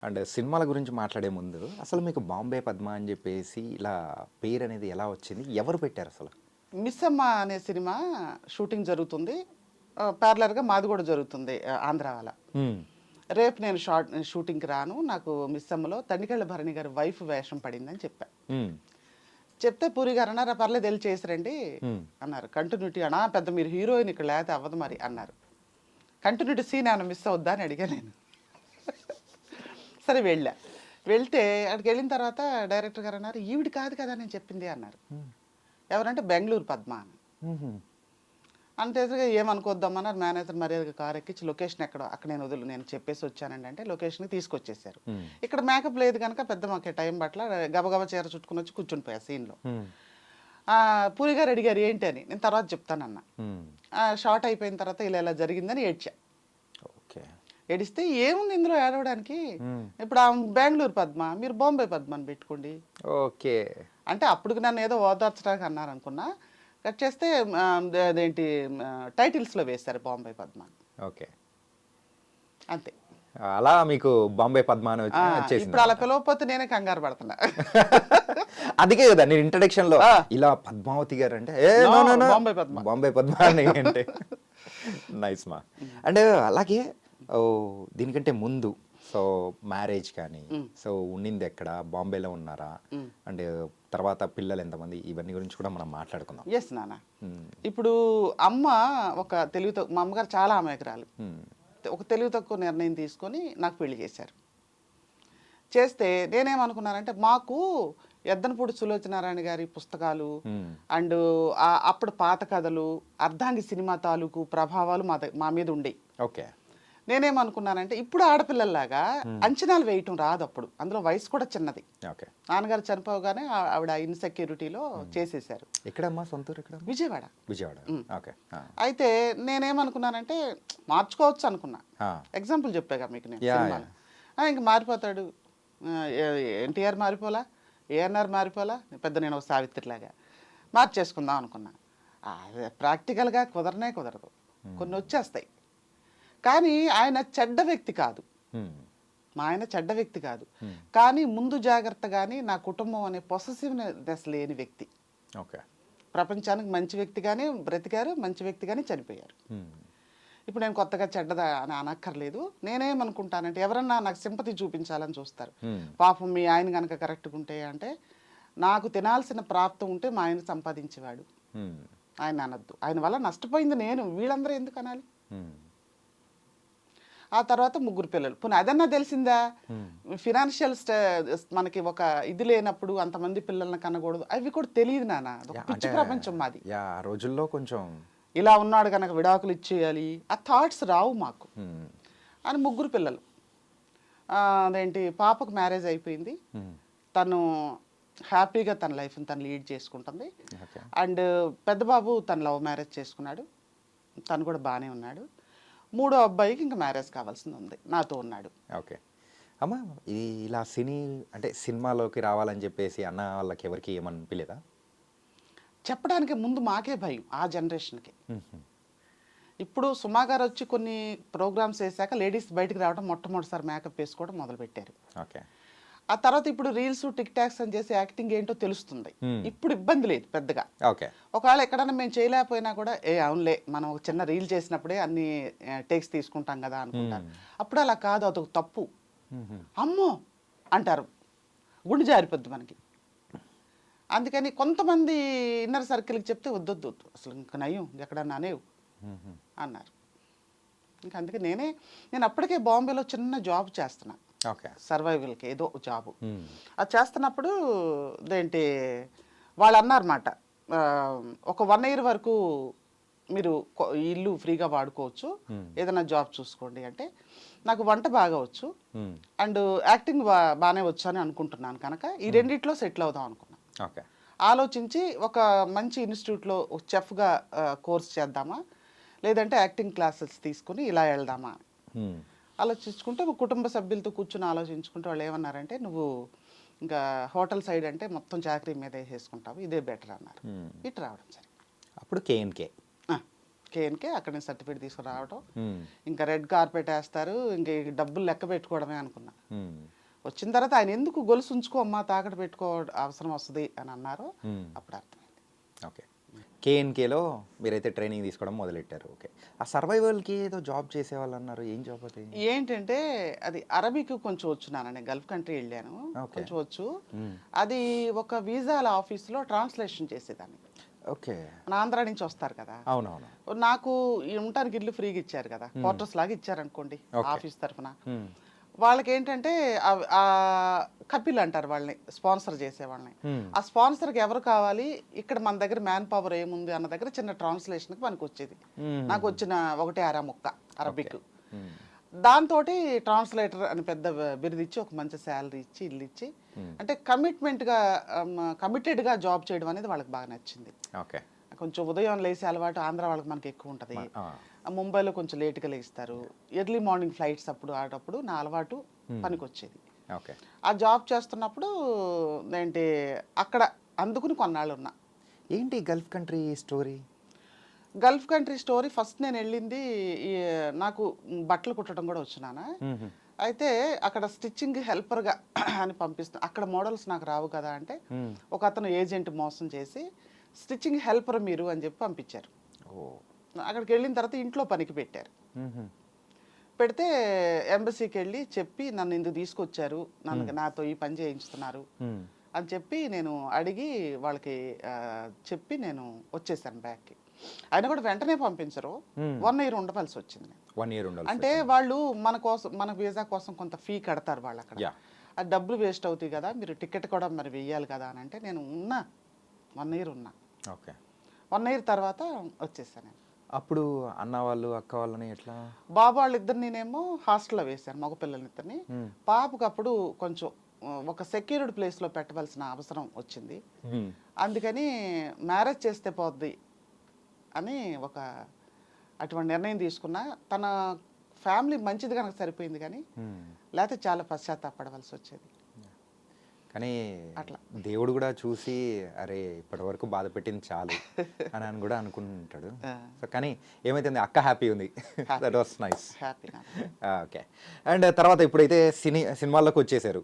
And సినిమాల గురించి మాట్లాడే ముందు అసలు మీకు బాంబే పద్మ అని చెప్పేసి ఇలా పేరు అనేది ఎలా వచ్చింది? ఎవరు పెట్టారు అసలు? మిస్సమ్మ అనే సినిమా షూటింగ్ జరుగుతుంది. ప్యారలర్‌గా మాది కూడా జరుగుతుంది ఆంధ్ర వాళ్ళ. హ్మ్. రేపు నేను షూటింగ్‌కి రాను. నాకు మిస్సమ్మలో తనికెళ్ళ భరణి గారి వైఫ్ వేషం పడిందని చెప్పా. హ్మ్. చెప్తే పూరి గారు అన్నారు, "పర్లేదు ఎళ్లి చేసిరండి" హ్మ్. అన్నారు. కంటిన్యూటీ అనా పెద్ద మీరు హీరోయిన్ ఇక్కడ లేతే అవ్వదు మరి అన్నారు. కంటిన్యూటీ సీన్ ఏమైనా మిస్ అవుద్దా అని అడిగా నేను. సరే వెళ్ళా. వెళ్తే అక్కడికెళ్ళిన తర్వాత డైరెక్టర్ గారు అన్నారు, "ఈవిడ కాదు కదా నేను చెప్పింది" అన్నారు. హ్మ్. ఎవరంటే బెంగుళూరు పద్మ అని. హుహు. అంతేగా ఏమనుకోద్దామన్నారు మేనేజర్ మర్యాదగా కార్ ఎక్కించి లొకేషన్ ఎక్కడో అక్కడ నేను చెప్పేసి వచ్చానండి అంటే లొకేషన్‌కి తీసుకొచ్చేసారు. హ్మ్. ఇక్కడ మేకప్ లేదు గనక పెద్ద మాకు టైం పట్ల గబగబా చీర చుట్టుకొని వచ్చి కూర్చునిపోయా సీన్‌లో. హ్మ్. పూరి గారు అడిగారు ఏంటి అని. నేను తర్వాత చెప్తానన్నా. హ్మ్. షార్ట్ అయిపోయిన తర్వాత ఇలా ఇలా జరిగిందని ఏడ్చా. ఓకే. ఏడిస్తే ఏముంది ఇందులో ఏడవడానికి? హ్మ్. ఇప్పుడు ఆమె బెంగుళూరు పద్మ, మీరు బాంబే పద్మ అని పెట్టుకోండి. ఓకే. అంటే అప్పటికి నన్ను ఏదో ఓదార్చడానికి అన్నారనుకున్నా. కట్ చేస్తే అదేంటి టైటిల్స్‌లో వేశారు బాంబే పద్మ అని. ఓకే. అంతే. అలా మీకు బాంబే పద్మ అని ఆ! ఇప్పుడు అలా వచ్చేసిందనమాట. పిలవకపోతే నేనే కంగారు పడుతున్నా. అందుకే కదా నేను ఇంట్రడక్షన్‌లో ఆ! ఇలా పద్మావతి గారంటే no no no no Bombay Padma. Bombay Padma అని అంటే నైస్ మా. హ్మ్. అండ్ అలాగే దీనికంటే ముందు సో మ్యారేజ్ కానీ హ్మ్. సో ఉండిందెక్కడ? బాంబేలో ఉన్నారా? హ్మ్. అండ్ తర్వాత పిల్లలు ఎంతమంది? ఇవన్నీ గురించి కూడా మనం మాట్లాడుకుందాం. యెస్ నాన్న. హ్మ్. ఇప్పుడు అమ్మ ఒక మా అమ్మగారు చాలా అమాయకురాలు. హ్మ్. ఒక తెలివి తక్కువ నిర్ణయం తీసుకొని నాకు పెళ్లి చేశారు. చేస్తే నేనేమనుకున్నానంటే మాకు ఎద్దనపూడి సులోచనారాయణ గారి పుస్తకాలు హ్మ్. అండ్ అప్పుడు పాత కథలు, అర్ధాంగి సినిమా తాలూకు ప్రభావాలు మా మీద ఉండేయి. ఓకే. నేనేమనుకున్నానంటే ఇప్పుడు ఆడపిల్లల్లాగా హ్మ్. అంచనాలు వేయటం రాదు అప్పుడు. అందులో వయసు కూడా చిన్నది. ఓకే. నాన్నగారు చనిపోగానే ఆవిడ ఇన్‌సెక్యూరిటీలో చేసేశారు. ఎక్కడమ్మా సొంతూరు ఎక్కడమ్మా? విజయవాడ. విజయవాడ. హ్మ్. ఓకే. ఆ! అయితే నేనేమనుకున్నానంటే మార్చుకోవచ్చు అనుకున్నా. ఆ! ఎగ్జాంపుల్ చెప్పాగా మీకు నేను యాహ్! సినిమాలో. యాహ్! ఇంక మారిపోతాడు. ఎన్టీఆర్ మారిపోలా, ఏఎన్ఆర్ మారిపోలా, నేను ఒక సావిత్రిలాగా మార్చేసుకుందాం అనుకున్నా. అదే ప్రాక్టికల్‌గా కుదరదు. హ్మ్. కొన్ని వచ్చేస్తాయి. కానీ ఆయన చెడ్డ వ్యక్తి కాదు. హ్మ్. మా ఆయన చెడ్డ వ్యక్తి కాదు. హ్మ్. కానీ ముందు జాగ్రత్త గాని నా కుటుంబం అనే పొసెసివ్‌నెస్ లేని వ్యక్తి. ఓకే. ప్రపంచానికి మంచి వ్యక్తిగానే బ్రతికారు, మంచి వ్యక్తిగానే చనిపోయారు. హ్మ్. ఇప్పుడు నేను కొత్తగా చెడ్డదా అని అనక్కర్లేదు. నేనేమనుకుంటానంటే ఎవరన్నా నాకు సింపతి చూపించాలని చూస్తారు. హ్మ్. పాపం మీ ఆయన గనక కరెక్ట్‌గా ఉంటే అంటే, నాకు తినాల్సిన ప్రాప్తం ఉంటే మా ఆయన సంపాదించేవాడు. హ్మ్. ఆయన అనొద్దు. ఆయన వల్ల నష్టపోయింది నేను. వీళ్ళందరూ ఎందుకు అనాలి? హ్మ్. ఆ తర్వాత ముగ్గురు పిల్లలు. పోనీ అదన్నా తెలిసిందా? హ్మ్. ఫినాన్షియల్ మనకి ఒక ఇది లేనప్పుడు అంతమంది పిల్లల్ని కనకూడదు. అవి కూడా తెలీదు నాన్న. అదొక యాహ్! పిచ్చి అంటే ప్రపంచం మాది. యాహ్! ఆ రోజుల్లో కొంచెం ఇలా ఉన్నాడు గనక విడాకులు ఇచ్చేయాలి. ఆ థాట్స్ రావు మాకు. హ్మ్. అని ముగ్గురు పిల్లలు. అదేంటి పాపకు మ్యారేజ్ అయిపోయింది. హ్మ్. తను హ్యాపీగా తన లైఫ్‌ని తను లీడ్ చేసుకుంటుంది. ఓకే. అండ్ పెద్ద బాబు తను లవ్ మ్యారేజ్ చేసుకున్నాడు. తను కూడా బానే ఉన్నాడు. మూడో అబ్బాయికి ఇంక మ్యారేజ్ కావాల్సింది ఉంది. నాతో ఉన్నాడు. ఓకే. అమ్మ ఇలా అంటే సినిమాలోకి రావాలని చెప్పేసి అన్న వాళ్ళకి ఎవరికీ ఏమనిపియలేదా? చెప్పడానికి ముందు మాకే భయం ఆ జనరేషన్‌కి. హుహు. ఇప్పుడు సుమా గారొచ్చి కొన్ని ప్రోగ్రామ్స్ ఏసాక లేడీస్ బయటికి రావడం మొట్టమొదటిసారి మేకప్ ఏసుకోవడం మొదలుపెట్టారు. ఓకే. ఆ తర్వాత ఇప్పుడు రీల్స్, టిక్ టాక్స్ అని చేసి యాక్టింగ్ ఏంటో తెలుస్తుంది. హ్మ్. ఇప్పుడు ఇబ్బంది లేదు పెద్దగా. ఓకే. ఒకవేళ ఎక్కడన్నా మేము చేయలేకపోయినా కూడా, అవునులే మనం ఒక చిన్న రీల్ చేసినప్పుడే అన్ని టేక్స్ తీసుకుంటాం కదా అనుకుంటారు. హ్మ్. అప్పుడు అలా కాదు అదొక తప్పు. హుహు. అమ్మో! అంటారు. గుండె జారిపోద్ది మనకి. అందుకని కొంతమంది ఇన్నర్ సర్కిల్‌కి చెప్తే వద్దొద్దు. అసలు ఇంక నయం ఎక్కడన్నా అనేవు హుహు. అన్నారు. ఇంక అందుకే నేను అప్పటికే బాంబేలో చిన్న జాబ్ చేస్తున్నా. ఓకే. సర్వైవల్‌కి ఏదో జాబు. హ్మ్. అది చేస్తున్నప్పుడు ఇదేంటి వాళ్ళన్నారన్నమాట. ఒక 1 ఇయర్ వరకు మీరు ఈ ఇల్లు ఫ్రీగా వాడుకోవచ్చు. హ్మ్. ఏదైనా జాబ్ చూసుకోండి అంటే, నాకు వంట బాగా వచ్చు. హ్మ్. అండ్ యాక్టింగ్ బానే వచ్చు అని అనుకుంటున్నాను కనుక, ఈ హ్మ్. రెండిట్లో సెటిల్ అవుదాం అనుకున్నా. ఓకే. ఆలోచించి ఒక మంచి ఇన్‌స్టిట్యూట్‌లో ఒక చెఫ్‌గా కోర్స్ చేద్దామా? లేదంటే యాక్టింగ్ క్లాసెస్ తీసుకొని ఇలా ఎళ్దామా? హ్మ్. ఆలోచించుకుంటే మా కుటుంబ సభ్యులతో కూర్చొని ఆలోచించుకుంటే వాళ్ళేమన్నారంటే, "నువ్వు ఇంకా హోటల్ సైడ్ అంటే మొత్తం చాకరీ మీద ఏసేసుకుంటావు. ఇదే బెటర్" అన్నారు. హ్మ్. ఇటు రావడం జరిగింది. అప్పుడు కేఎన్‌కే. ఆ! కేఎన్కే అక్కడ నుంచి సర్టిఫికేట్ తీసుకురావడం, మ్మ్. ఇంకా రెడ్ కార్పెట్ వేస్తారు, ఇంకా ఈ డబ్బులు లెక్క పెట్టుకోవడమే అనుకున్నా. మ్మ్. వచ్చిన తర్వాత ఆయన ఎందుకు గొలుసు ఉంచుకో అమ్మా, తాకట్టు పెట్టుకో అవసరం వస్తుంది అని అన్నారు. మ్మ్. అప్పుడు అర్థమైంది. ఓకే. కేఎన్కేలో మీరైతే ట్రైనింగ్ తీసుకోవడం మొదలెట్టారు. ఓకే. ఆ సర్వైవల్కి ఏదో జాబ్ చేసేవాళ్ళు అన్నారు, ఏం జాబ్ అది? ఏంటంటే అది అరబిక్ కొంచెం వచ్చు నాన్న, గల్ఫ్ కంట్రీ వెళ్ళాను, ఓకే. కొంచెం వచ్చు. మ్మ్. అది ఒక వీసాల ఆఫీస్లో ట్రాన్స్లేషన్ చేసేదాన్ని. ఓకే. మన ఆంధ్ర నుంచి వస్తారు కదా, అవునవును. నాకు ఉండటానికి ఇల్లు ఫ్రీగా ఇచ్చారు కదా, క్వార్టర్స్ లాగా ఇచ్చారు అనుకోండి ఓకే. ఆఫీస్ తరఫున. మ్మ్. వాళ్ళకి ఏంటంటే కపిల్ అంటారు వాళ్ళని, స్పాన్సర్ చేసే వాళ్ళని. మ్మ్. ఆ స్పాన్సర్కి ఎవరు కావాలి, ఇక్కడ మన దగ్గర మ్యాన్ పవర్ ఏముంది అన్న దగ్గర చిన్న ట్రాన్స్లేషన్కి మనకు వచ్చేది. మ్మ్. నాకు వచ్చిన ఒకటే ముక్క అరబిక్. మ్మ్. దాంతో ట్రాన్స్లేటర్ అని పెద్ద బిరుదు ఇచ్చి, ఒక మంచి శాలరీ ఇచ్చి, ఇల్లు ఇచ్చి, అంటే కమిటెడ్గా జాబ్ చేయడం అనేది వాళ్ళకి బాగా నచ్చింది. ఓకే. కొంచెం ఉదయం లేసే అలవాటు ఆంధ్ర వాళ్ళకి మనకి ఎక్కువ ఉంటుంది. ఆ. ముంబైలో కొంచెం లేట్గా లేస్తారు, ఎర్లీ మార్నింగ్ ఫ్లైట్స్ అప్పుడు ఆడప్పుడు నా అలవాటు పనికి వచ్చేది. ఓకే. ఆ జాబ్ చేస్తున్నప్పుడు ఏంటి అక్కడ అందుకుని కొన్నాళ్ళు ఉన్నా. ఏంటి Gulf country story? Gulf country story first నేను వెళ్ళింది నాకు బట్టలు కుట్టడం కూడా వచ్చినానా. అయితే అక్కడ స్టిచ్చింగ్ హెల్పర్గా అని పంపిస్తున్నా. అక్కడ మోడల్స్ నాకు రావు కదా అంటే ఒక అతను ఏజెంట్ మోసం చేసి స్టిచ్చింగ్ హెల్పర్ మీరు అని చెప్పి పంపించారు. ఓ. అక్కడికి వెళ్ళిన తర్వాత ఇంట్లో పనికి పెట్టారు. పెడితే ఎంబసీకి వెళ్ళి చెప్పి నన్ను ఇందుకు తీసుకొచ్చారు, నాతో ఈ పని చేయించుతున్నారు అని చెప్పి నేను అడిగి వాళ్ళకి చెప్పి నేను వచ్చేసాను బ్యాక్కి. ఆయన కూడా వెంటనే పంపించరు, 1 year ఉండవలసి వచ్చింది నేను. 1 year ఉండాలి. అంటే వాళ్ళు మన కోసం, మన వీసా కోసం కొంత ఫీ కడతారు వాళ్ళు అక్కడ. యా. ఆ డబ్బులు వేస్ట్ అవుతాయి కదా, మీరు టికెట్ కూడా మరి వెయ్యాలి కదా అని అంటే నేను ఉన్నా, 1 year ఉన్నా. ఓకే. 1 year తర్వాత వచ్చేసాను నేను. అప్పుడు అన్న వాళ్ళు అక్క వాళ్ళని ఎట్లా? బాబు వాళ్ళిద్దరిని నేనేమో హాస్టల్లో వేశాను, మగ పిల్లలిద్దరిని. పాపకు అప్పుడు కొంచెం ఒక సెక్యూర్డ్ ప్లేస్లో పెట్టవలసిన అవసరం వచ్చింది. అందుకని మ్యారేజ్ చేస్తే పోద్ది అని అటువంటి నిర్ణయం తీసుకున్నా. తన ఫ్యామిలీ మంచిది కనుక సరిపోయింది, కానీ లేకపోతే చాలా పశ్చాత్తాపడవలసి వచ్చేది. కానీ అట్లా దేవుడు కూడా చూసి అరే ఇప్పటి వరకు బాధ పెట్టింది చాలు అని కూడా అనుకుంటాడు. సో కానీ ఏమైతే అక్క హ్యాపీ ఉంది. That was nice. Happy. Okay. And తర్వాత ఇప్పుడైతే సినిమాల్లోకి వచ్చేసారు.